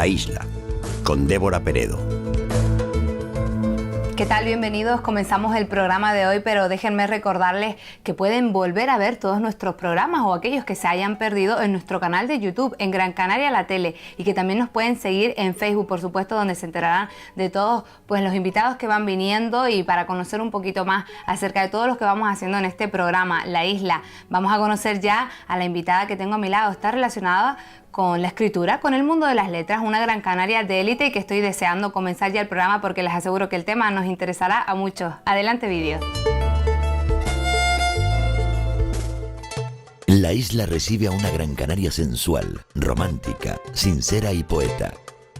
La Isla, con Débora Peredo. ¿Qué tal? Bienvenidos. Comenzamos el programa de hoy, pero déjenme recordarles que pueden volver a ver todos nuestros programas o aquellos que se hayan perdido en nuestro canal de YouTube, en Gran Canaria La Tele, y que también nos pueden seguir en Facebook, por supuesto, donde se enterarán de todos pues, los invitados que van viniendo y para conocer un poquito más acerca de todo lo que vamos haciendo en este programa, La Isla. Vamos a conocer ya a la invitada que tengo a mi lado. Está relacionada con la escritura, con el mundo de las letras, una gran canaria de élite y que estoy deseando comenzar ya el programa porque les aseguro que el tema nos interesará a muchos. Adelante, vídeo. La Isla recibe a una gran canaria sensual, romántica, sincera y poeta.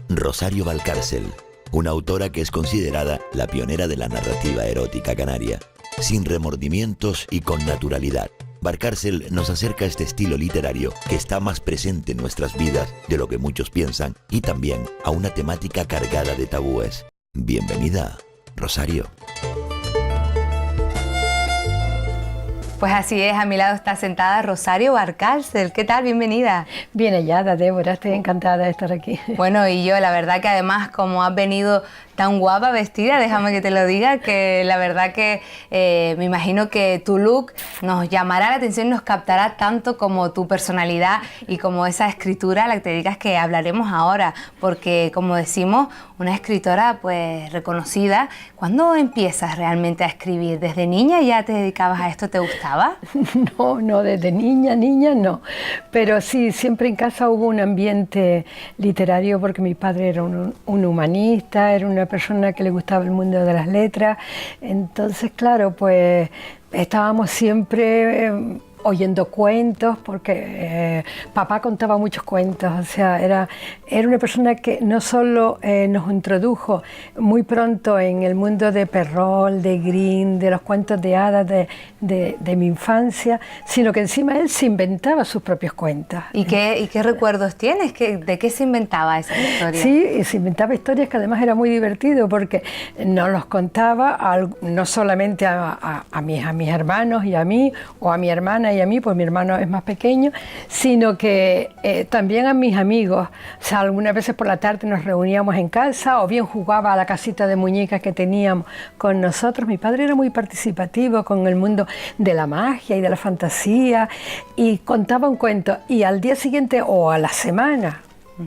Rosario Valcárcel, una autora que es considerada la pionera de la narrativa erótica canaria, sin remordimientos y con naturalidad. Valcárcel nos acerca a este estilo literario que está más presente en nuestras vidas de lo que muchos piensan y también a una temática cargada de tabúes. Bienvenida, Rosario. Pues así es, a mi lado está sentada Rosario Valcárcel. ¿Qué tal? Bienvenida. Bien hallada, Débora, estoy encantada de estar aquí. Bueno, y yo, la verdad que además, como has venido tan guapa vestida, déjame que te lo diga, que la verdad que me imagino que tu look nos llamará la atención y nos captará tanto como tu personalidad y como esa escritura a la que te dedicas, que hablaremos ahora, porque como decimos, una escritora pues reconocida. ¿Cuándo empiezas realmente a escribir? ¿Desde niña ya te dedicabas a esto? ¿Te gustaba? No, desde niña no, pero sí, siempre en casa hubo un ambiente literario porque mi padre era un humanista, era una persona que le gustaba el mundo de las letras, entonces claro, pues estábamos siempre oyendo cuentos, porque papá contaba muchos cuentos, o sea, era una persona que no solo nos introdujo muy pronto en el mundo de Perrault, de Grimm, de los cuentos de hadas de mi infancia, sino que encima él se inventaba sus propios cuentos. ¿Y qué recuerdos tienes? ¿De qué se inventaba esa historia? Sí, se inventaba historias que además era muy divertido porque nos los contaba no solamente a mis hermanos y a mí, o a mi hermana y a mí, pues mi hermano es más pequeño, sino que también a mis amigos. O sea, algunas veces por la tarde nos reuníamos en casa o bien jugaba a la casita de muñecas que teníamos con nosotros. Mi padre era muy participativo con el mundo de la magia y de la fantasía y contaba un cuento y al día siguiente o a la semana,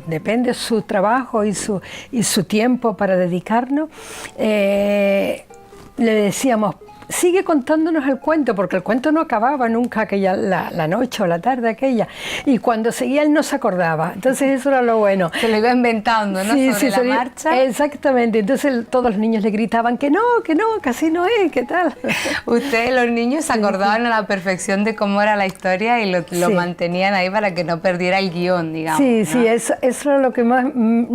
depende de su trabajo y su tiempo para dedicarnos, le decíamos: sigue contándonos el cuento, porque el cuento no acababa nunca la noche o la tarde aquella, y cuando seguía él no se acordaba, entonces eso era lo bueno. Se lo iba inventando, ¿no? Sí, Sobre la marcha. Exactamente, entonces todos los niños le gritaban que no, que así no es, ¿qué tal? Ustedes, los niños, se acordaban a la perfección de cómo era la historia y lo mantenían ahí para que no perdiera el guión, digamos. Sí, ¿no? sí, eso es lo que más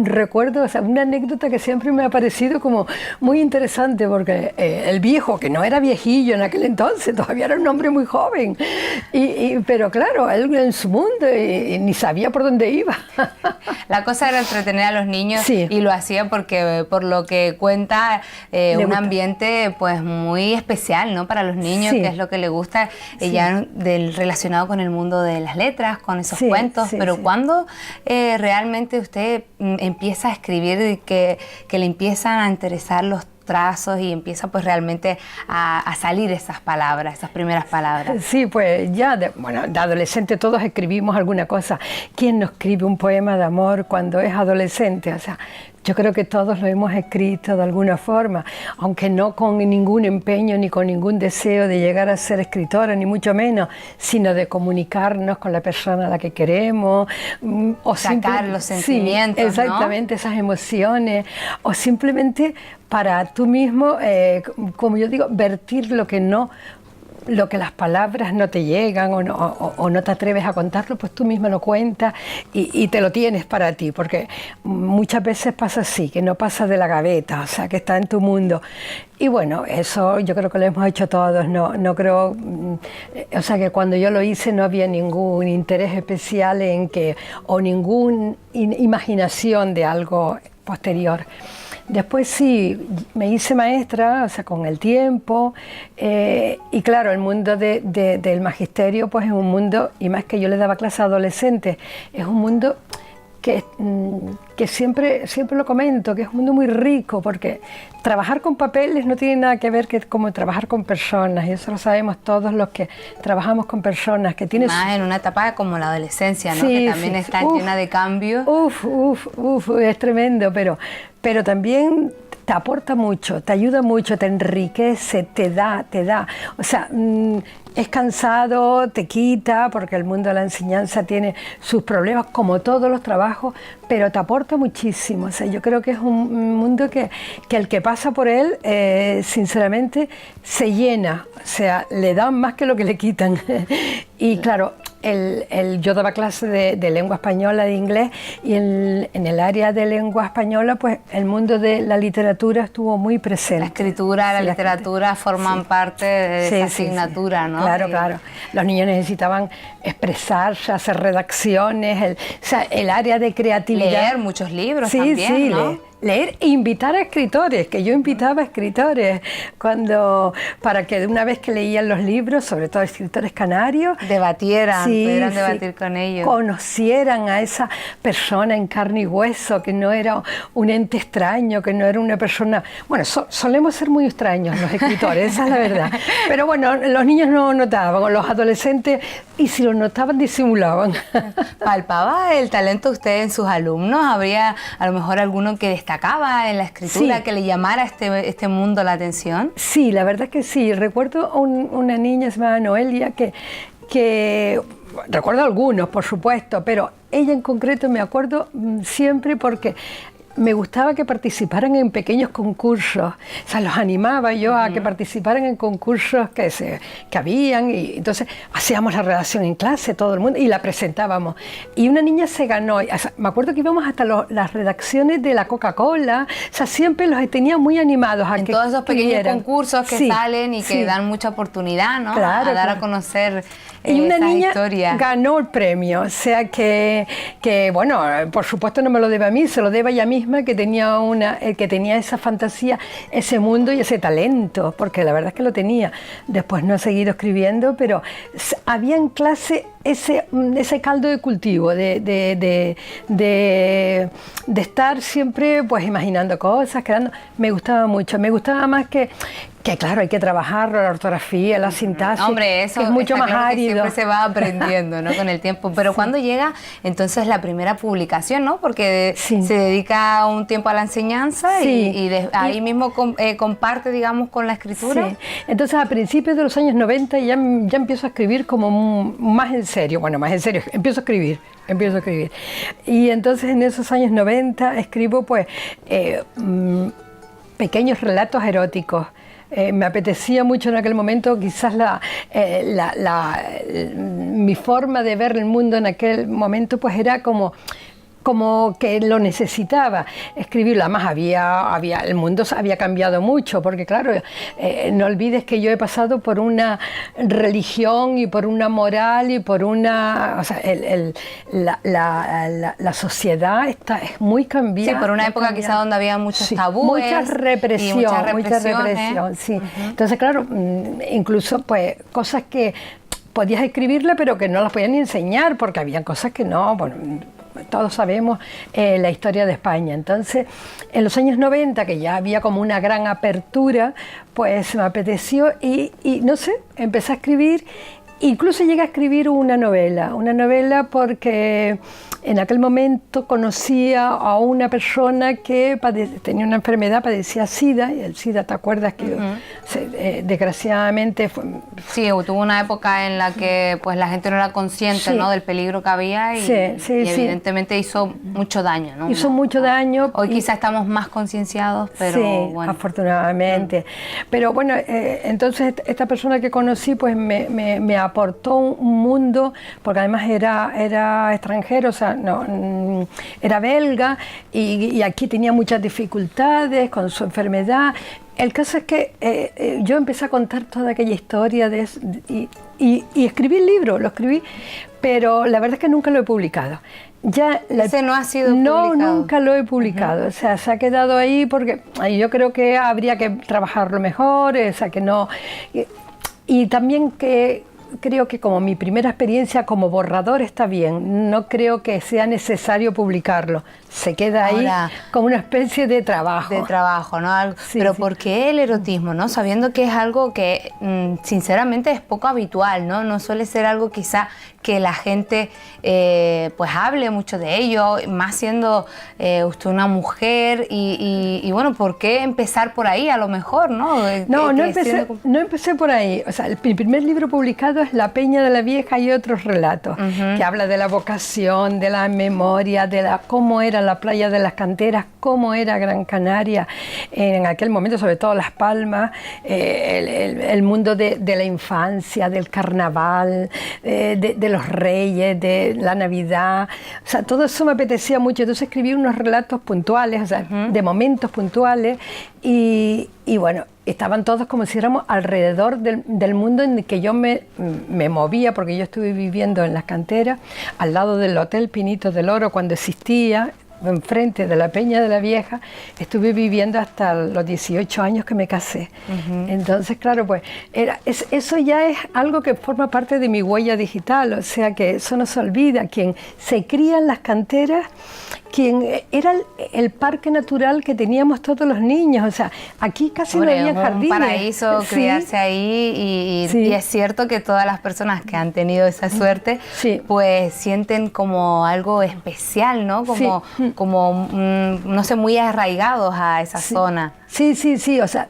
recuerdo, o sea, una anécdota que siempre me ha parecido como muy interesante, porque el viejo, que no era viejillo en aquel entonces, todavía era un hombre muy joven, pero claro, él en su mundo y ni sabía por dónde iba. La cosa era entretener a los niños, sí, y lo hacía porque, por lo que cuenta, un ambiente pues muy especial, ¿no? Para los niños, sí, que es lo que le gusta, sí, ya relacionado con el mundo de las letras, con esos cuentos, pero ¿cuándo realmente usted empieza a escribir y que le empiezan a interesar los trazos y empieza pues realmente a salir esas palabras, esas primeras palabras? Sí, pues ya, de adolescente todos escribimos alguna cosa. ¿Quién no escribe un poema de amor cuando es adolescente? O sea, yo creo que todos lo hemos escrito de alguna forma, aunque no con ningún empeño ni con ningún deseo de llegar a ser escritora, ni mucho menos, sino de comunicarnos con la persona a la que queremos, o sacar los sentimientos, sí, exactamente, ¿no? Esas emociones, o simplemente para tú mismo, como yo digo, vertir lo que las palabras no te llegan o no te atreves a contarlo, pues tú misma lo cuentas y te lo tienes para ti, porque muchas veces pasa así, que no pasa de la gaveta, o sea, que está en tu mundo. Y bueno, eso yo creo que lo hemos hecho todos, no creo, o sea, que cuando yo lo hice no había ningún interés especial en que, o ninguna imaginación de algo posterior. Después sí, me hice maestra, o sea, con el tiempo, y claro, el mundo del magisterio pues es un mundo, y más que yo le daba clase a adolescentes, es un mundo que siempre lo comento, que es un mundo muy rico, porque trabajar con papeles no tiene nada que ver que como trabajar con personas, y eso lo sabemos todos los que trabajamos con personas, que tienes... Más en una etapa como la adolescencia, ¿no? Que también está llena de cambios. Es tremendo, pero también te aporta mucho, te ayuda mucho, te enriquece, te da. O sea, es cansado, te quita, porque el mundo de la enseñanza tiene sus problemas, como todos los trabajos, pero te aporta muchísimo. O sea, yo creo que es un mundo que el que pasa por él, sinceramente, se llena. O sea, le dan más que lo que le quitan. Y claro, yo daba clases de lengua española, de inglés, y en el área de lengua española, pues el mundo de la literatura estuvo muy presente. La escritura, la literatura forman parte de esa asignatura, ¿no? Claro. Los niños necesitaban expresarse, hacer redacciones, el área de creatividad. Leer muchos libros también, ¿no? Leer e invitar a escritores, que yo invitaba a escritores para que de una vez que leían los libros, sobre todo escritores canarios, pudieran debatir con ellos, conocieran a esa persona en carne y hueso, que no era un ente extraño, que no era una persona... Bueno, solemos ser muy extraños los escritores, esa es la verdad, pero bueno, los niños no notaban, los adolescentes, y si lo notaban, disimulaban. ¿Palpaba el talento usted en sus alumnos? ¿Habría a lo mejor alguno que destacaba en la escritura, que le llamara este mundo la atención? Sí, la verdad que sí. Recuerdo una niña llamada Noelia que recuerdo algunos, por supuesto, pero ella en concreto me acuerdo siempre porque me gustaba que participaran en pequeños concursos, o sea, los animaba yo a que participaran en concursos que habían, y entonces hacíamos la redacción en clase, todo el mundo, y la presentábamos. Y una niña se ganó, o sea, me acuerdo que íbamos hasta las redacciones de la Coca-Cola, o sea, siempre los tenía muy animados a que todos esos pequeños concursos que salen y que dan mucha oportunidad, ¿no? Claro, a dar a conocer y una niña historias. Ganó el premio, o sea que, bueno, por supuesto no me lo debe a mí, se lo debe a ella misma, que tenía esa fantasía, ese mundo y ese talento, porque la verdad es que lo tenía. Después no he seguido escribiendo, pero había en clase ese caldo de cultivo, de estar siempre pues imaginando cosas, creando. Me gustaba mucho, me gustaba más que claro, hay que trabajar la ortografía, la sintaxis, hombre, eso que es mucho más árido. Siempre se va aprendiendo, ¿no? Con el tiempo. Pero ¿cuándo llega entonces la primera publicación, no? Porque se dedica un tiempo a la enseñanza ahí mismo comparte, digamos, con la escritura. Sí. Entonces, a principios de los años 90 ya empiezo a escribir como más en serio. Bueno, más en serio, empiezo a escribir. Y entonces en esos años 90 escribo pues pequeños relatos eróticos. Me apetecía mucho en aquel momento, quizás mi forma de ver el mundo en aquel momento pues era como que lo necesitaba escribirlo. Además el mundo había cambiado mucho, porque claro, no olvides que yo he pasado por una religión y por una moral y por una... O sea, la sociedad es muy cambiada. Sí, por una época quizá donde había muchos tabúes. Mucha represión, sí. Entonces, claro, incluso pues cosas que podías escribirla, pero que no las podían ni enseñar, porque había cosas que no... Bueno, todos sabemos la historia de España. Entonces, en los años 90, que ya había como una gran apertura, pues me apeteció y no sé, empecé a escribir. Incluso llegué a escribir una novela porque en aquel momento conocía a una persona que tenía una enfermedad, padecía SIDA, y el SIDA, ¿te acuerdas? Que desgraciadamente fue... Sí, tuvo una época en la que pues la gente no era consciente, ¿no? Del peligro que había y evidentemente hizo mucho daño, ¿no? Hizo mucho daño. Hoy quizá estamos más concienciados, pero bueno. Afortunadamente. Pero bueno, entonces esta persona que conocí pues me aportó un mundo, porque además era extranjero, o sea, no, era belga y aquí tenía muchas dificultades con su enfermedad. El caso es que yo empecé a contar toda aquella historia y escribí el libro, lo escribí, pero la verdad es que nunca lo he publicado. Ese no ha sido publicado. No, nunca lo he publicado. O sea, se ha quedado ahí porque yo creo que habría que trabajarlo mejor, o sea, que no... Y también que creo que como mi primera experiencia como borrador está bien, no creo que sea necesario publicarlo, se queda ahí como una especie de trabajo. De trabajo, ¿no? Sí, pero sí. ¿por qué el erotismo, no? Sabiendo que es algo que sinceramente es poco habitual, ¿no? No suele ser algo quizá que la gente pues hable mucho de ello, más siendo usted una mujer y bueno, ¿por qué empezar por ahí a lo mejor, no? No empecé por ahí. O sea, mi primer libro publicado es La Peña de la Vieja y otros relatos, que habla de la vocación, de la memoria, de cómo era la playa de las canteras, cómo era Gran Canaria en aquel momento, sobre todo Las Palmas, el mundo de la infancia, del carnaval, de los reyes, de la Navidad. O sea, todo eso me apetecía mucho. Entonces escribí unos relatos puntuales, o sea, de momentos puntuales y bueno, estaban todos como si éramos alrededor del mundo en el que yo me movía, porque yo estuve viviendo en las canteras, al lado del Hotel Pinito del Oro cuando existía, enfrente de la Peña de la Vieja, estuve viviendo hasta los 18 años que me casé. Entonces, claro, pues eso ya es algo que forma parte de mi huella digital, o sea que eso no se olvida. Quien se cría en las canteras, quien era el parque natural que teníamos todos los niños, o sea, aquí casi no había jardines. Un paraíso criarse ahí y es cierto que todas las personas que han tenido esa suerte, pues sienten como algo especial, ¿no? Como no sé, muy arraigados a esa zona. Sí, o sea,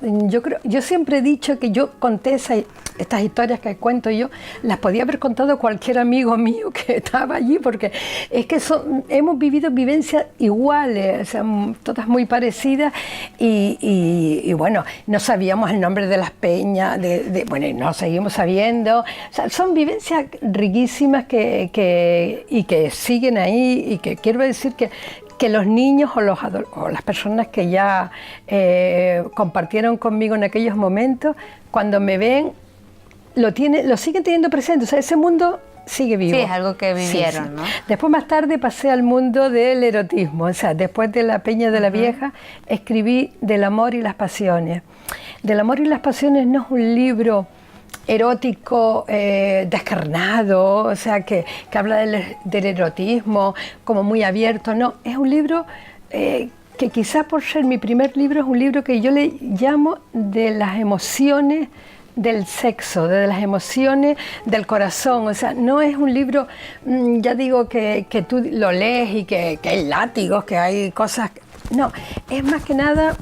yo siempre he dicho que yo conté estas historias que cuento yo, las podía haber contado cualquier amigo mío que estaba allí, porque es que hemos vivido vivencias iguales, o sea, todas muy parecidas y bueno, no sabíamos el nombre de las peñas, bueno, no seguimos sabiendo, o sea, son vivencias riquísimas y que siguen ahí y que quiero decir que los niños o las personas que ya compartieron conmigo en aquellos momentos, cuando me ven, lo siguen teniendo presente, o sea, ese mundo sigue vivo. Sí, es algo que vivieron, ¿no? Después, más tarde, pasé al mundo del erotismo, o sea, después de La Peña de la Vieja, escribí Del amor y las pasiones. Del amor y las pasiones no es un libro erótico descarnado, o sea, que habla del erotismo como muy abierto, no, es un libro que quizás por ser mi primer libro es un libro que yo le llamo de las emociones del sexo, de las emociones del corazón, o sea, no es un libro, ya digo, que tú lo lees y que hay látigos, que hay cosas, no, es más que nada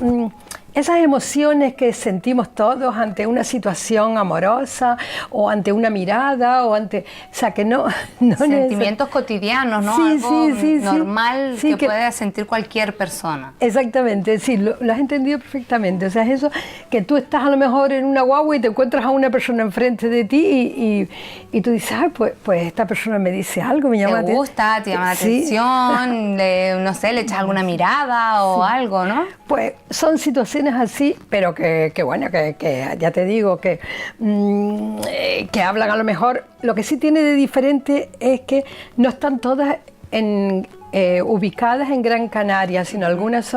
esas emociones que sentimos todos ante una situación amorosa o ante una mirada o ante, o sea, que no sentimientos cotidianos, ¿no? Algo normal que puede sentir cualquier persona. Exactamente, sí, lo has entendido perfectamente. O sea, es eso que tú estás a lo mejor en una guagua y te encuentras a una persona enfrente de ti y tú dices, pues esta persona me dice algo, me llama te gusta, te llama la atención, no sé, le echas alguna mirada o algo, ¿no? Pues son situaciones así, pero que bueno, que ya te digo, que hablan a lo mejor. Lo que sí tiene de diferente es que no están todas ubicadas en Gran Canaria, sino algunas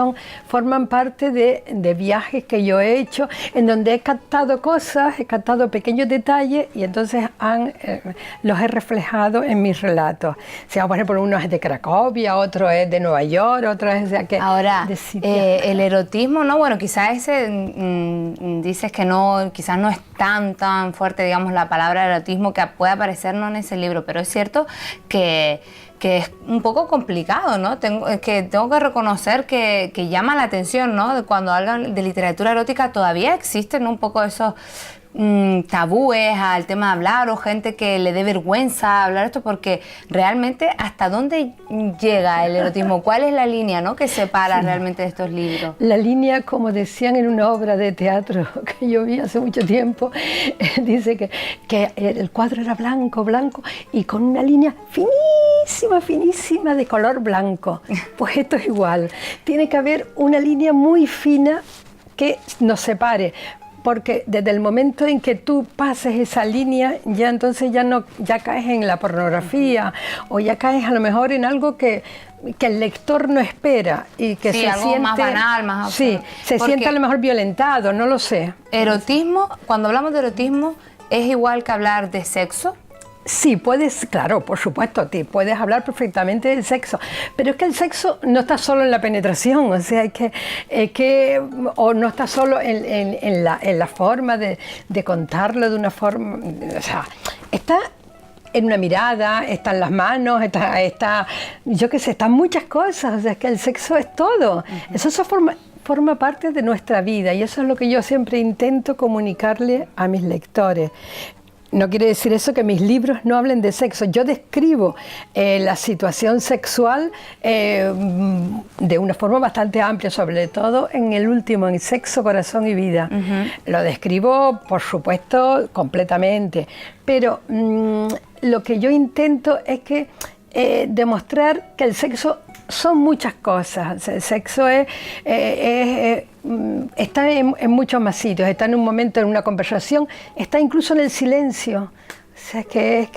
forman parte de viajes que yo he hecho, en donde he captado cosas, he captado pequeños detalles y entonces los he reflejado en mis relatos. O sea, por ejemplo, uno es de Cracovia, otro es de Nueva York, otro es de aquí. Ahora, el erotismo, ¿no? Bueno, quizás ese dices que no, quizás no es tan fuerte, digamos, la palabra erotismo que puede aparecer no en ese libro, pero es cierto que es un poco complicado, ¿no? Tengo que reconocer que llama la atención, ¿no? Cuando hablan de literatura erótica todavía existen un poco esos tabúes al tema de hablar o gente que le dé vergüenza hablar esto, porque realmente ¿hasta dónde llega el erotismo? ¿Cuál es la línea, ¿no?, que separa realmente de estos libros? La línea, como decían en una obra de teatro que yo vi hace mucho tiempo, dice que el cuadro era blanco y con una línea finísima de color blanco. Pues esto es igual, tiene que haber una línea muy fina que nos separe, porque desde el momento en que tú pases esa línea, ya entonces ya caes en la pornografía o ya caes a lo mejor en algo que el lector no espera y que se algo siente más banal, más se siente a lo mejor violentado, no lo sé. Erotismo, cuando hablamos de erotismo, ¿es igual que hablar de sexo? Sí, puedes, claro, por supuesto, puedes hablar perfectamente del sexo, pero es que el sexo no está solo en la penetración, o sea, o no está solo en la forma de contarlo de una forma, o sea, está en una mirada, está en las manos, yo qué sé, están muchas cosas, o sea, es que el sexo es todo, eso forma parte de nuestra vida y eso es lo que yo siempre intento comunicarle a mis lectores. No quiere decir eso que mis libros no hablen de sexo. Yo describo la situación sexual de una forma bastante amplia, sobre todo en el último, en Sexo, Corazón y Vida. Lo describo, por supuesto, completamente. Pero lo que yo intento es que demostrar que el sexo son muchas cosas. El sexo está en muchos más sitios, está en un momento, en una conversación, está incluso en el silencio. O sea, es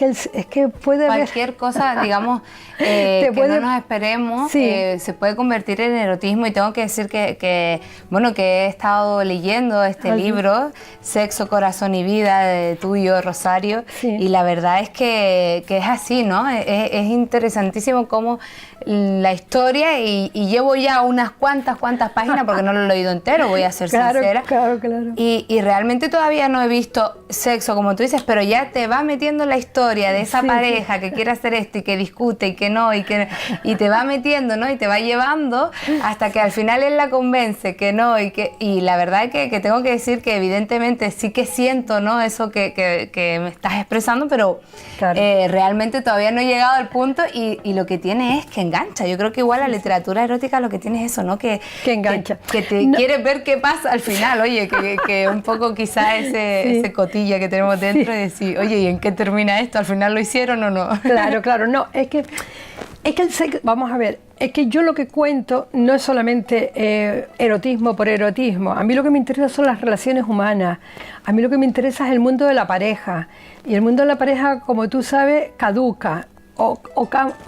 que puede haber... Cualquier cosa, digamos, que no nos esperemos, sí. Se puede convertir en erotismo. Y tengo que decir que he estado leyendo este libro, Sexo, Corazón y Vida, de tuyo, Rosario, sí. Y la verdad es que es así, ¿no? Es interesantísimo cómo la historia, y llevo ya unas cuantas páginas, porque no lo he leído entero, voy a ser sincera. Claro. Y realmente todavía no he visto sexo, como tú dices, pero ya te va metiendo la historia de esa pareja que quiere hacer esto y que discute y que no, y te va metiendo, ¿no? Y te va llevando hasta que al final él la convence que no, y la verdad es que tengo que decir que evidentemente sí que siento, ¿no? Eso que me estás expresando, pero claro. Realmente todavía no he llegado al punto, y lo que tiene es que engancha. Yo creo que igual la literatura erótica lo que tiene es eso, ¿no? Que engancha. Que te quieres ver qué pasa al final, oye, que un poco quizá ese cotilla que tenemos dentro de decir, oye, ¿y en qué termina esto? ¿Al final lo hicieron o no? Claro, no, es que el sexo, vamos a ver, es que yo lo que cuento no es solamente erotismo por erotismo. A mí lo que me interesa son las relaciones humanas. A mí lo que me interesa es el mundo de la pareja. Y el mundo de la pareja, como tú sabes, caduca. O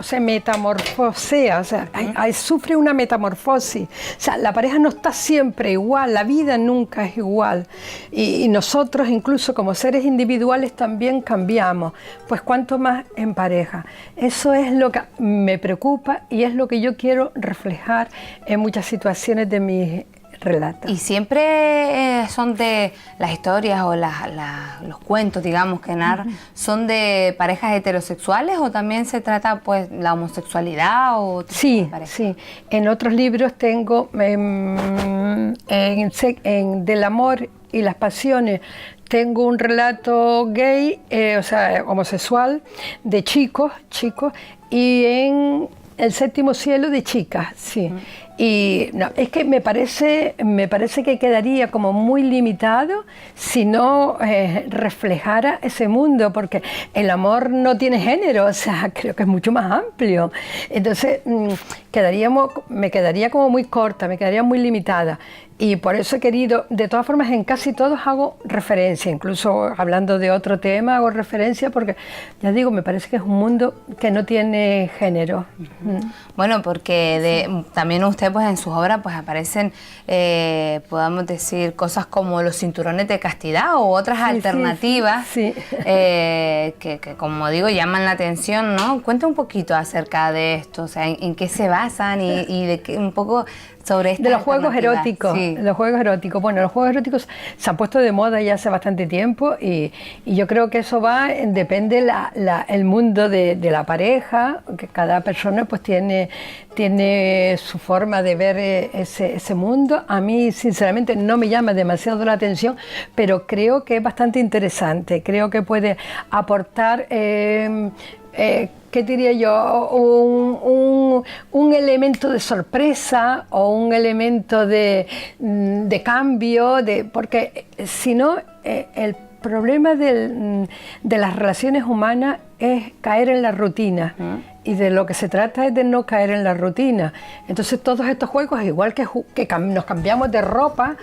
se metamorfosea, o sea, sufre una metamorfosis. O sea, la pareja no está siempre igual, la vida nunca es igual. Y nosotros, incluso como seres individuales, también cambiamos. Pues cuanto más en pareja. Eso es lo que me preocupa y es lo que yo quiero reflejar en muchas situaciones de mis relatos. ¿Y siempre son de las historias o los cuentos, digamos, que narran, son de parejas heterosexuales, o también se trata, pues, la homosexualidad o otro tipo de pareja? Sí. En otros libros tengo del amor y las pasiones. Tengo un relato gay, o sea, homosexual, de chicos, y en El Séptimo Cielo de chicas, sí. Y no, es que me parece que quedaría como muy limitado si no reflejara ese mundo, porque el amor no tiene género, o sea, creo que es mucho más amplio. Entonces me quedaría como muy corta, me quedaría muy limitada. Y por eso he querido, de todas formas, en casi todos hago referencia, incluso hablando de otro tema hago referencia, porque ya digo, me parece que es un mundo que no tiene género. Bueno, porque también usted, pues, en sus obras, pues, aparecen, podamos decir, cosas como los cinturones de castidad u otras alternativas que, como digo, llaman la atención, ¿no? Cuenta un poquito acerca de esto, o sea, en qué se basan y de qué, un poco sobre esta. De los juegos eróticos. Sí. Los juegos eróticos. Bueno, los juegos eróticos se han puesto de moda ya hace bastante tiempo, y yo creo que eso depende el mundo de la pareja, que cada persona pues tiene su forma de ver ese mundo. A mí, sinceramente, no me llama demasiado la atención, pero creo que es bastante interesante. Creo que puede aportar ¿qué diría yo? Un elemento de sorpresa o un elemento de cambio, porque si no, el problema de las relaciones humanas es caer en la rutina. Y de lo que se trata es de no caer en la rutina. Entonces todos estos juegos, igual que nos cambiamos de ropa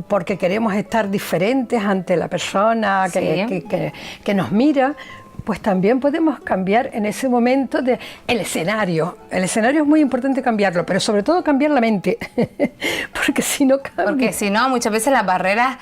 porque queremos estar diferentes ante la persona que nos mira, pues también podemos cambiar en ese momento el escenario. El escenario es muy importante cambiarlo, pero sobre todo cambiar la mente, porque si no cambia... Porque si no, muchas veces las barreras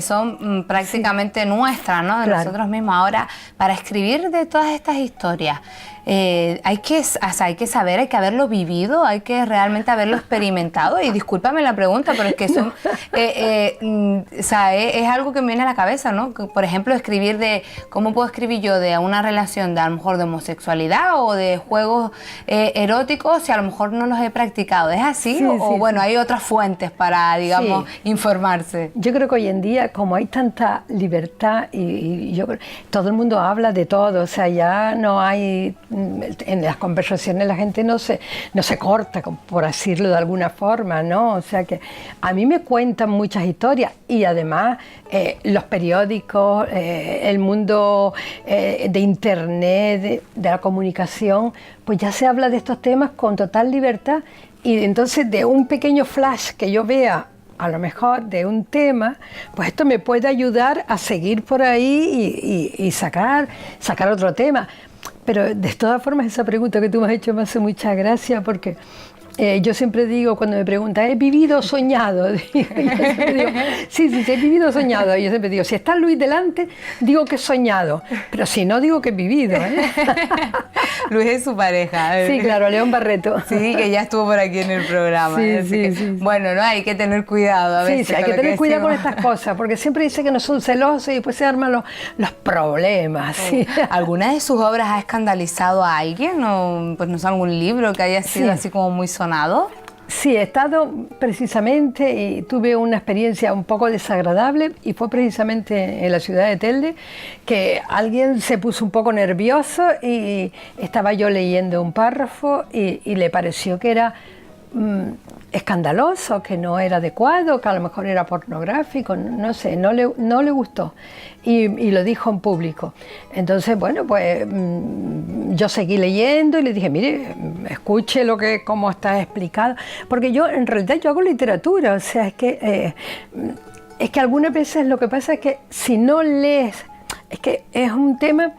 son prácticamente nuestras, ¿no? De nosotros mismos. Ahora, para escribir de todas estas historias, hay que saber, hay que haberlo vivido, hay que realmente haberlo experimentado. Y discúlpame la pregunta, pero es que son, es algo que me viene a la cabeza, ¿no? Por ejemplo, escribir de, ¿cómo puedo escribir yo de una relación de a lo mejor de homosexualidad o de juegos eróticos si a lo mejor no los he practicado? ¿Es así? Bueno, hay otras fuentes para, digamos, informarse. Yo creo que hoy en día, como hay tanta libertad y yo creo, todo el mundo habla de todo, o sea, ya no hay... En las conversaciones la gente no se corta, por decirlo de alguna forma, ¿no? O sea que a mí me cuentan muchas historias y además los periódicos, el mundo de internet, de la comunicación, pues ya se habla de estos temas con total libertad y entonces de un pequeño flash que yo vea a lo mejor de un tema, pues esto me puede ayudar a seguir por ahí y sacar otro tema. Pero de todas formas esa pregunta que tú me has hecho me hace mucha gracia porque yo siempre digo, cuando me preguntan, ¿he vivido o soñado? Yo siempre digo, sí, he vivido o soñado. Yo siempre digo, si está Luis delante, digo que he soñado, pero si no, digo que he vivido. Luis es su pareja. Sí, claro, León Barreto. Sí, que ya estuvo por aquí en el programa. Sí. Bueno, no, hay que tener cuidado a veces. Sí, hay que tener cuidado con estas cosas, porque siempre dice que no son celosos y después se arman los problemas. Sí. ¿Alguna de sus obras ha escandalizado a alguien? ¿O pues no sé, algún libro que haya sido así como muy sonado? Sí, he estado precisamente y tuve una experiencia un poco desagradable y fue precisamente en la ciudad de Telde que alguien se puso un poco nervioso y estaba yo leyendo un párrafo y le pareció que era escandaloso, que no era adecuado, que a lo mejor era pornográfico, no sé, no le gustó y lo dijo en público. Entonces, bueno, pues yo seguí leyendo y le dije, mire, escuche cómo está explicado, porque yo en realidad yo hago literatura, o sea, es que algunas veces lo que pasa es que si no lees, es que es un tema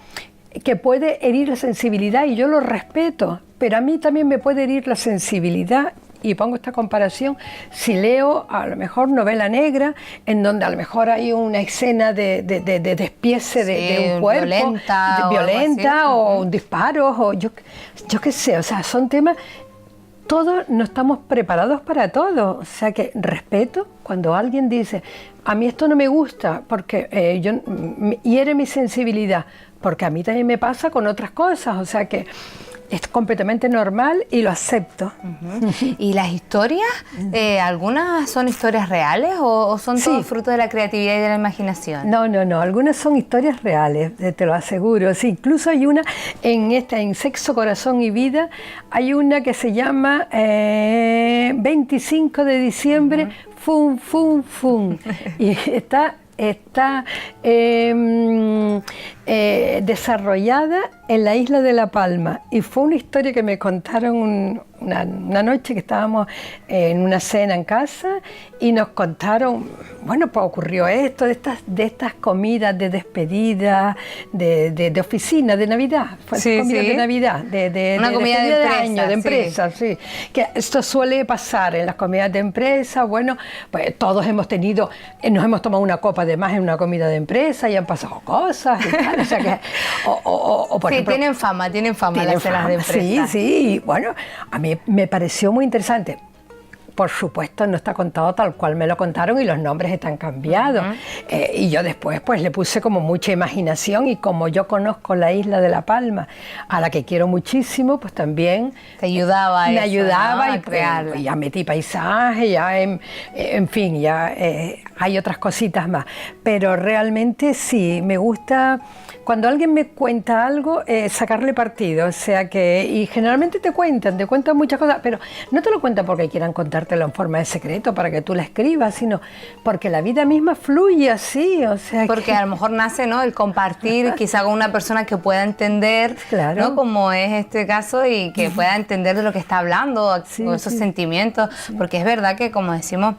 que puede herir la sensibilidad y yo lo respeto, pero a mí también me puede herir la sensibilidad. Y pongo esta comparación, si leo a lo mejor novela negra, en donde a lo mejor hay una escena de despiece de un cuerpo, violenta o disparos, o yo qué sé, o sea, son temas, todos no estamos preparados para todo, o sea que respeto cuando alguien dice, a mí esto no me gusta, porque hiere mi sensibilidad, porque a mí también me pasa con otras cosas, o sea que es completamente normal y lo acepto. ¿Y las historias, algunas son historias reales o son todo fruto de la creatividad y de la imaginación? No, algunas son historias reales, te lo aseguro. Sí, incluso hay una en Sexo, Corazón y Vida, hay una que se llama 25 de diciembre, fum, fum, fum. Y está desarrollada en la isla de La Palma y fue una historia que me contaron una noche que estábamos en una cena en casa y nos contaron, bueno, pues ocurrió esto, de estas comidas de despedida, de oficina, de Navidad, comida de Navidad, una comida de empresa, año, de empresa, sí, que esto suele pasar en las comidas de empresa, bueno, pues todos hemos tomado una copa de más en una comida de empresa y han pasado cosas y tal, o sea que, por ejemplo, tienen fama las cenas de empresa. Sí, bueno, a mí me pareció muy interesante. Por supuesto, no está contado tal cual me lo contaron y los nombres están cambiados. Y yo después pues le puse como mucha imaginación y como yo conozco la isla de La Palma, a la que quiero muchísimo, pues también me ayudaba a crearla. Y ya metí paisaje, ya en fin, ya hay otras cositas más. Pero realmente sí, me gusta cuando alguien me cuenta algo, sacarle partido. O sea que, y generalmente te cuentan muchas cosas, pero no te lo cuentan porque quieran contártelo en forma de secreto para que tú la escribas, sino porque la vida misma fluye así, o sea porque a lo mejor nace, ¿no?, el compartir quizá con una persona que pueda entender, claro, ¿no?, como es este caso y que pueda entender de lo que está hablando, esos sentimientos, porque es verdad que, como decimos,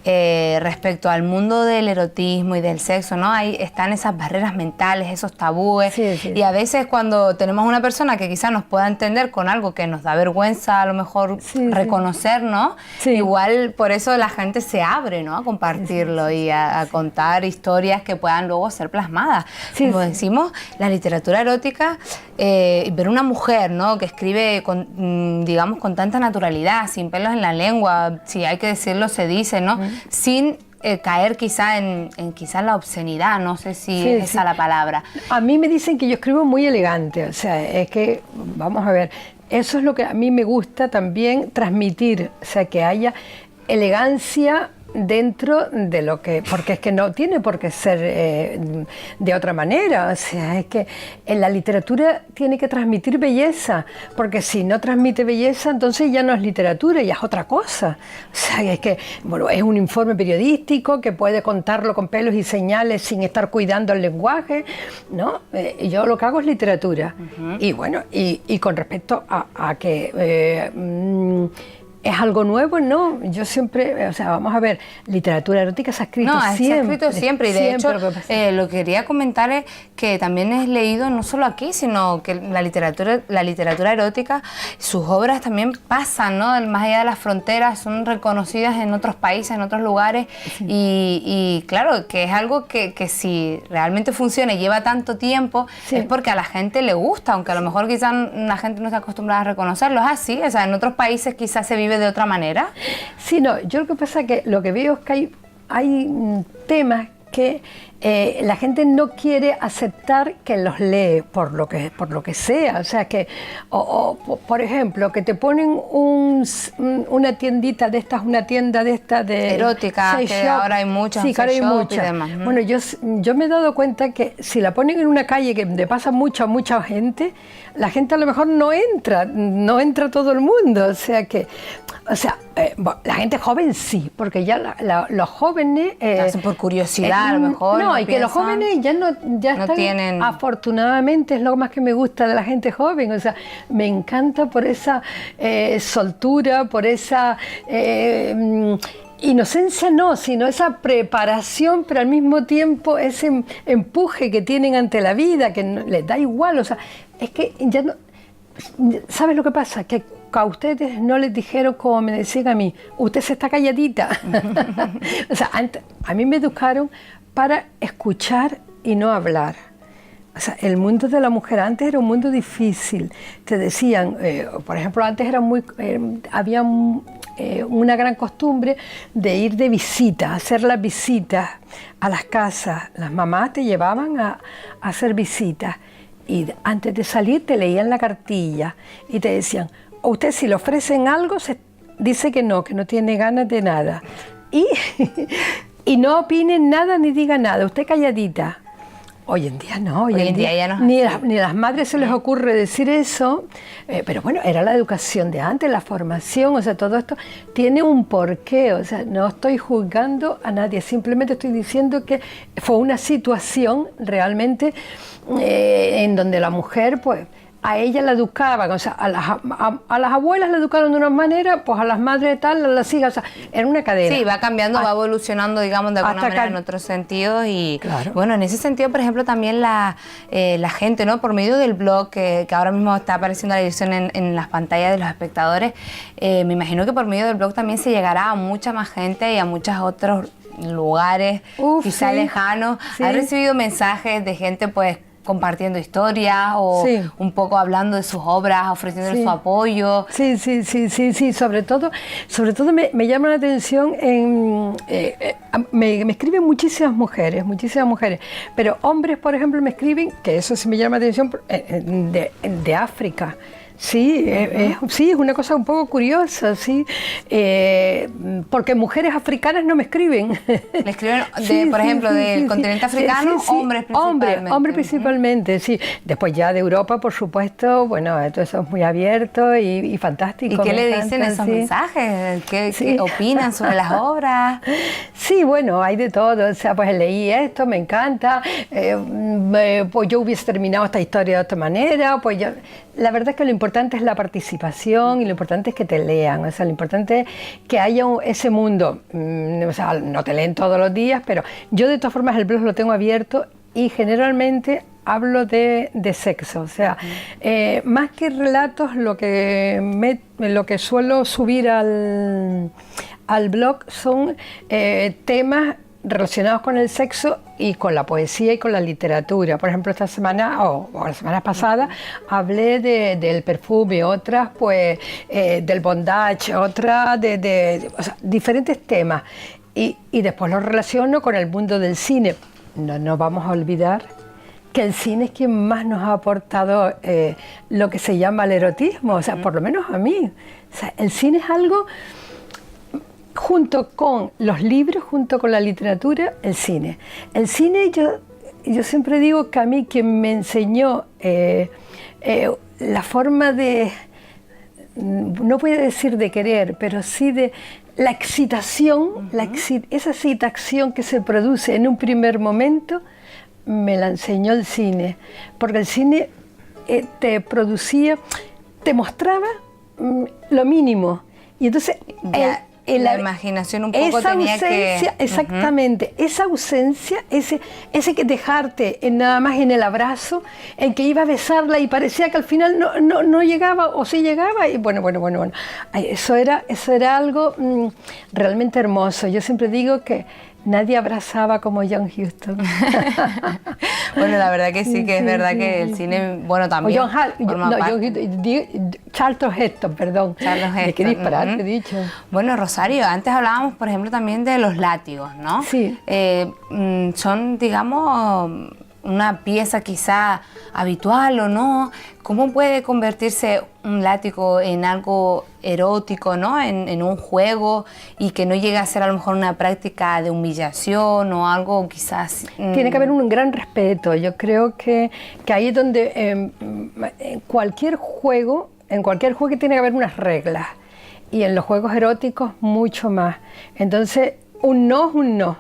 respecto al mundo del erotismo y del sexo, ¿no? Ahí están esas barreras mentales, esos tabúes, y a veces cuando tenemos una persona que quizás nos pueda entender con algo que nos da vergüenza a lo mejor reconocer, ¿no? Igual por eso la gente se abre, ¿no? A compartirlo y a contar historias que puedan luego ser plasmadas. Como decimos, la literatura erótica, ver una mujer, ¿no? Que escribe digamos con tanta naturalidad, sin pelos en la lengua, si hay que decirlo se dice, ¿no? Sin caer quizá en quizá la obscenidad, no sé si es esa la palabra. A mí me dicen que yo escribo muy elegante, o sea, es que, vamos a ver, eso es lo que a mí me gusta también transmitir, o sea, que haya elegancia dentro de lo que, porque es que no tiene por qué ser de otra manera, o sea, es que en la literatura tiene que transmitir belleza, porque si no transmite belleza, entonces ya no es literatura, ya es otra cosa. O sea, es que, bueno, es un informe periodístico que puede contarlo con pelos y señales sin estar cuidando el lenguaje, ¿no? Yo lo que hago es literatura. Y bueno, y con respecto a que ¿es algo nuevo? No, yo siempre, o sea, vamos a ver, literatura erótica se ha escrito siempre. Se ha escrito siempre, y de hecho lo que quería comentar es que también es leído no solo aquí, sino que la literatura erótica, sus obras también pasan, ¿no? Más allá de las fronteras, son reconocidas en otros países, en otros lugares, y claro, que es algo que si realmente funciona y lleva tanto tiempo, es porque a la gente le gusta, aunque a lo mejor quizás la gente no está acostumbrada a reconocerlo, es así, o sea, en otros países quizás se vive de otra manera. Sí, no, yo lo que pasa es que lo que veo es que hay temas que la gente no quiere aceptar que los lee por lo que sea, o sea que, por ejemplo, que te ponen una tiendita de estas, una tienda de estas de erótica, que shop. Ahora hay muchas, sí, ahora hay muchas. Y demás. Bueno, yo me he dado cuenta que si la ponen en una calle donde pasa mucha gente, la gente a lo mejor no entra todo el mundo, o sea que, la gente joven sí, porque ya los jóvenes hacen por curiosidad, a lo mejor. No, y que los jóvenes ya están, tienen... Afortunadamente es lo más que me gusta de la gente joven, o sea, me encanta por esa soltura, por esa inocencia no, sino esa preparación, pero al mismo tiempo ese empuje que tienen ante la vida, que no, les da igual, o sea, es que ya no... ¿Sabes lo que pasa? Que a ustedes no les dijeron, como me decían a mí, usted se está calladita. O sea, a mí me educaron para escuchar y no hablar. O sea, el mundo de la mujer antes era un mundo difícil. Te decían, por ejemplo, antes era había una gran costumbre de ir de visita, hacer las visitas a las casas. Las mamás te llevaban a hacer visitas y antes de salir te leían la cartilla y te decían, usted si le ofrecen algo dice que no tiene ganas de nada y no opine nada ni diga nada, usted calladita. Hoy en día no, hoy en día ya no, ni las madres se les ocurre decir eso, pero bueno, era la educación de antes, la formación, o sea, todo esto tiene un porqué, o sea, no estoy juzgando a nadie, simplemente estoy diciendo que fue una situación realmente en donde la mujer, pues, a ella la educaban, o sea, a las abuelas la educaron de una manera, pues a las madres tal, a las hijas, o sea, era una cadena. Sí, va cambiando, va evolucionando, digamos, de alguna manera en otros sentidos y, bueno, en ese sentido, por ejemplo, también la gente, ¿no? Por medio del blog, que ahora mismo está apareciendo la edición en las pantallas de los espectadores, me imagino que por medio del blog también se llegará a mucha más gente y a muchos otros lugares, quizá lejanos. ¿Has recibido mensajes de gente, pues, compartiendo historias o un poco hablando de sus obras, ofreciendo su apoyo? Sí, sobre todo me llama la atención, me escriben muchísimas mujeres, pero hombres, por ejemplo, me escriben, que eso sí me llama la atención, de África. Sí, es una cosa un poco curiosa, sí, porque mujeres africanas no me escriben. ¿Le escriben, por ejemplo, del continente africano? Hombres principalmente. Hombres principalmente, sí. Después ya de Europa, por supuesto, bueno, todo eso es muy abierto y fantástico. ¿Y qué le dicen esos mensajes? ¿Qué opinan sobre las obras? Sí, bueno, hay de todo, o sea, pues leí esto, me encanta, pues yo hubiese terminado esta historia de otra manera, pues yo... La verdad es que lo importante importante es la participación y lo importante es que te lean, o sea, lo importante es que haya ese mundo, o sea, no te leen todos los días, pero yo de todas formas el blog lo tengo abierto y generalmente hablo de sexo, o sea, más que relatos, lo que suelo subir al blog son temas relacionados con el sexo y con la poesía y con la literatura. Por ejemplo, esta semana o la semana pasada hablé del perfume, otras pues del bondage, otras o sea, diferentes temas. Y después lo relaciono con el mundo del cine. No nos vamos a olvidar que el cine es quien más nos ha aportado lo que se llama el erotismo, o sea, por lo menos a mí. O sea, el cine es algo, junto con los libros, junto con la literatura, el cine. El cine, yo siempre digo que a mí quien me enseñó la forma de, no voy a decir de querer, pero sí de la excitación, esa excitación que se produce en un primer momento, me la enseñó el cine, porque el cine te producía, te mostraba lo mínimo, y entonces la imaginación un poco tenía que... Exactamente, esa ausencia, ese que dejarte nada más en el abrazo, en que iba a besarla y parecía que al final no llegaba, o sí llegaba, y bueno. Eso era algo realmente hermoso. Yo siempre digo que nadie abrazaba como John Huston. Bueno, la verdad que sí, que es verdad que el cine, bueno, también... O Charlton Heston, perdón. Charlton Heston. Qué disparate he dicho. Bueno, Rosario, antes hablábamos, por ejemplo, también de los látigos, ¿no? Sí. Son, digamos, una pieza quizá habitual o no. ¿Cómo puede convertirse un látigo en algo erótico, ¿no? En un juego, y que no llegue a ser a lo mejor una práctica de humillación o algo quizás... Tiene que haber un gran respeto. Yo creo que ahí es donde en cualquier juego tiene que haber unas reglas, y en los juegos eróticos mucho más. Entonces, un no es un no.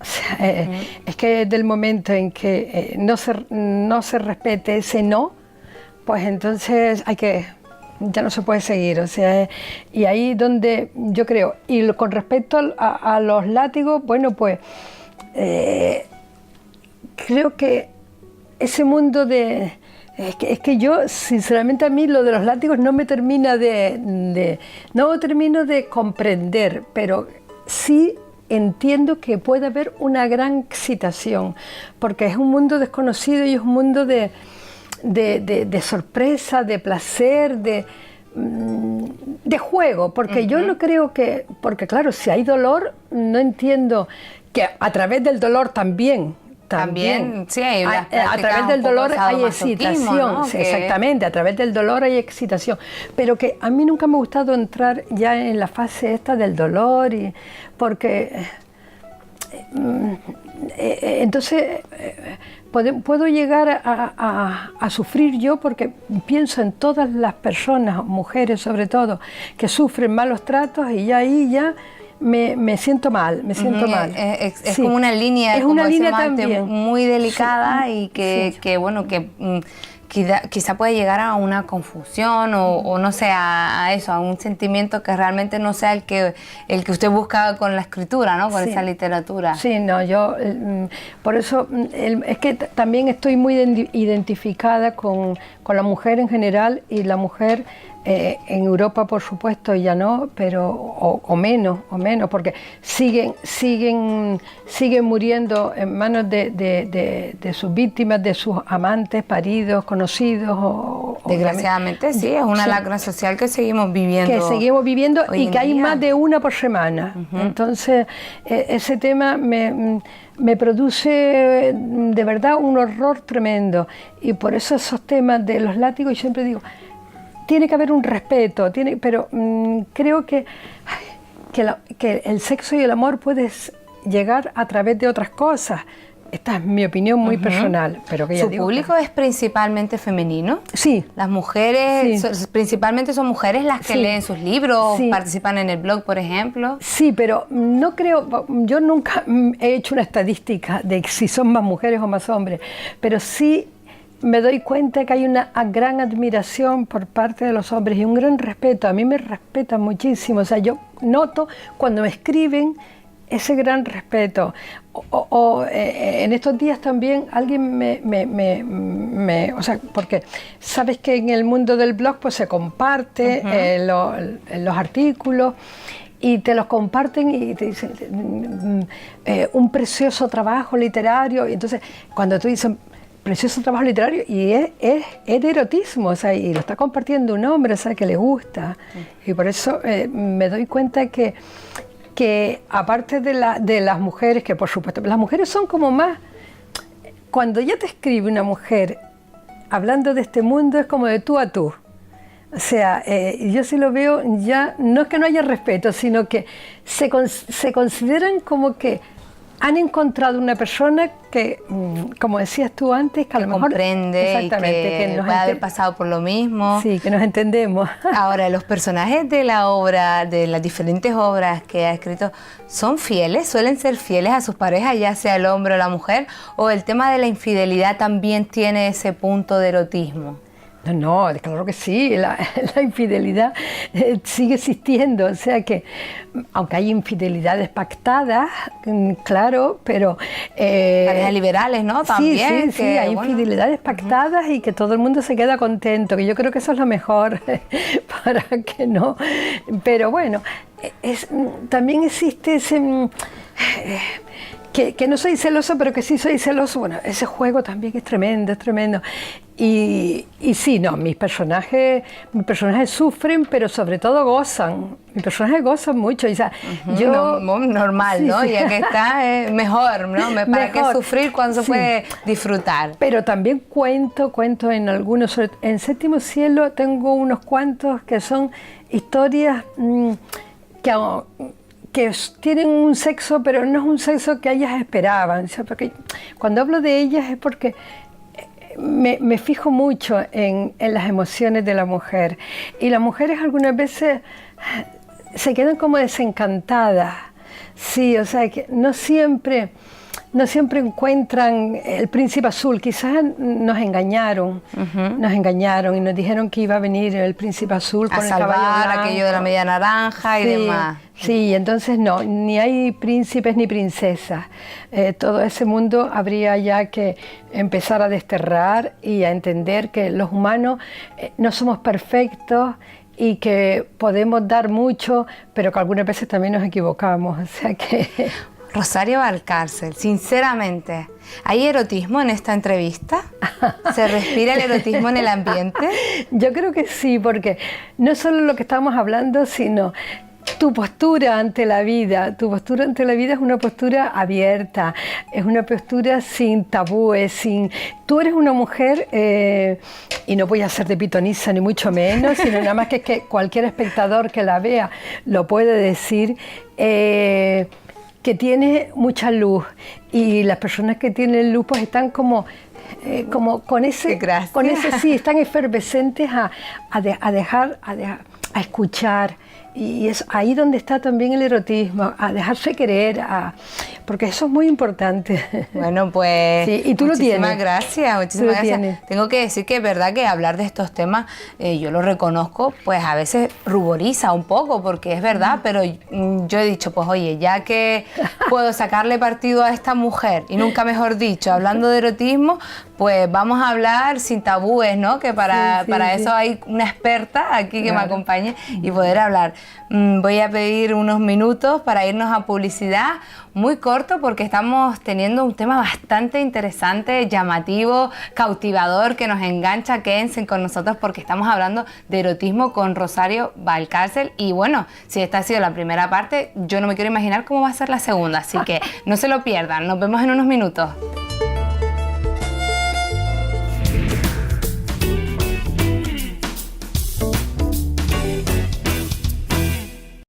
O sea, es que del momento en que no se respete ese no, pues entonces ya no se puede seguir. O sea, y ahí donde yo creo, y con respecto a los látigos, bueno, pues creo que ese mundo de... Es que yo, sinceramente, a mí lo de los látigos no me termina no termino de comprender, pero sí entiendo que puede haber una gran excitación, porque es un mundo desconocido y es un mundo de sorpresa, de placer, de juego, porque yo no creo que... Porque claro, si hay dolor, no entiendo que a través del dolor también, sí, hay a través del dolor hay excitación, ¿no? Sí, exactamente, a través del dolor hay excitación, pero que a mí nunca me ha gustado entrar ya en la fase esta del dolor, porque entonces puedo llegar a sufrir yo, porque pienso en todas las personas, mujeres sobre todo, que sufren malos tratos, y ya ahí me siento mal, mal. Es como una línea, es una línea también muy delicada, y que quizá puede llegar a una confusión o no sé, a eso, a un sentimiento que realmente no sea el que usted busca con la escritura, ¿no? Con esa literatura. Sí, no, yo por eso es que también estoy muy identificada con la mujer en general, y la mujer en Europa, por supuesto, ya no, pero o menos, porque siguen muriendo en manos de sus víctimas, de sus amantes, maridos, conocidos. Desgraciadamente, sí, es una lacra social que seguimos viviendo. Y que hay más de una por semana. Entonces, ese tema me produce de verdad un horror tremendo. Y por eso esos temas de los látigos, yo siempre digo, tiene que haber un respeto, pero creo que el sexo y el amor puedes llegar a través de otras cosas. Esta es mi opinión muy personal. Pero que ¿Su público es principalmente femenino? Sí. Las mujeres, principalmente son mujeres las que leen sus libros, participan en el blog, por ejemplo. Sí, pero no creo, yo nunca he hecho una estadística de si son más mujeres o más hombres, pero sí me doy cuenta que hay una gran admiración por parte de los hombres y un gran respeto. A mí me respetan muchísimo. O sea, yo noto cuando me escriben ese gran respeto. En estos días también alguien o sea, porque sabes que en el mundo del blog pues se comparte los artículos y te los comparten y te dicen un precioso trabajo literario. Y entonces cuando tú dices precioso trabajo literario y es de erotismo, o sea, y lo está compartiendo un hombre, o sea, que le gusta. Y por eso me doy cuenta que aparte de las mujeres, que por supuesto, las mujeres son como más, cuando ya te escribe una mujer hablando de este mundo es como de tú a tú. O sea, yo sí lo veo ya, no es que no haya respeto, sino que se consideran como que han encontrado una persona que, como decías tú antes, que a lo mejor comprende y que nos puede haber pasado por lo mismo. Sí, que nos entendemos. Ahora, los personajes de la obra, de las diferentes obras que ha escrito, ¿son fieles? ¿Suelen ser fieles a sus parejas, ya sea el hombre o la mujer? ¿O el tema de la infidelidad también tiene ese punto de erotismo? No, claro que sí, la infidelidad sigue existiendo, o sea que, aunque hay infidelidades pactadas, claro, pero... parejas liberales, ¿no? También. Sí, hay infidelidades pactadas y que todo el mundo se queda contento, que yo creo que eso es lo mejor, para que no... Pero bueno, también existe ese... Que no soy celoso, pero que sí soy celoso. Bueno, ese juego también es tremendo, es tremendo. Y sí, no, mis personajes sufren, pero sobre todo gozan. Mis personajes gozan mucho. O sea, yo, normal, sí, ¿no? Sí. Ya que está, mejor, ¿no? ¿Para qué sufrir cuando se puede disfrutar? Pero también cuento en algunos. En Séptimo Cielo tengo unos cuantos que son historias que tienen un sexo, pero no es un sexo que ellas esperaban. O sea, porque cuando hablo de ellas es porque me fijo mucho en las emociones de la mujer. Y las mujeres algunas veces se quedan como desencantadas. Sí, o sea, que no siempre encuentran el príncipe azul. Quizás nos engañaron y nos dijeron que iba a venir el príncipe azul con a salvar el caballo blanco, aquello de la media naranja y demás. Sí, entonces no, ni hay príncipes ni princesas. Todo ese mundo habría ya que empezar a desterrar y a entender que los humanos no somos perfectos y que podemos dar mucho, pero que algunas veces también nos equivocamos. O sea que... Rosario Valcárcel, sinceramente, ¿hay erotismo en esta entrevista? ¿Se respira el erotismo en el ambiente? Yo creo que sí, porque no solo lo que estamos hablando, sino tu postura ante la vida. Tu postura ante la vida es una postura abierta, es una postura sin tabúes, Tú eres una mujer, y no voy a ser de pitoniza ni mucho menos, sino nada más que cualquier espectador que la vea lo puede decir, que tiene mucha luz, y las personas que tienen luz pues están como con ese sí, están efervescentes a escuchar, y es ahí donde está también el erotismo, a dejarse querer, porque eso es muy importante. Bueno, pues sí, y tú muchísimas gracias. Tengo que decir que es verdad que hablar de estos temas, yo lo reconozco, pues a veces ruboriza un poco, porque es verdad, pero yo he dicho, pues oye, ya que puedo sacarle partido a esta mujer, y nunca mejor dicho, hablando de erotismo, pues vamos a hablar sin tabúes, ¿no? Que para eso hay una experta aquí que me acompañe y poder hablar. Voy a pedir unos minutos para irnos a publicidad, muy corto, porque estamos teniendo un tema bastante interesante, llamativo, cautivador, que nos engancha. Quédense con nosotros porque estamos hablando de erotismo con Rosario Valcárcel. Y bueno, si esta ha sido la primera parte, yo no me quiero imaginar cómo va a ser la segunda, así que no se lo pierdan. Nos vemos en unos minutos.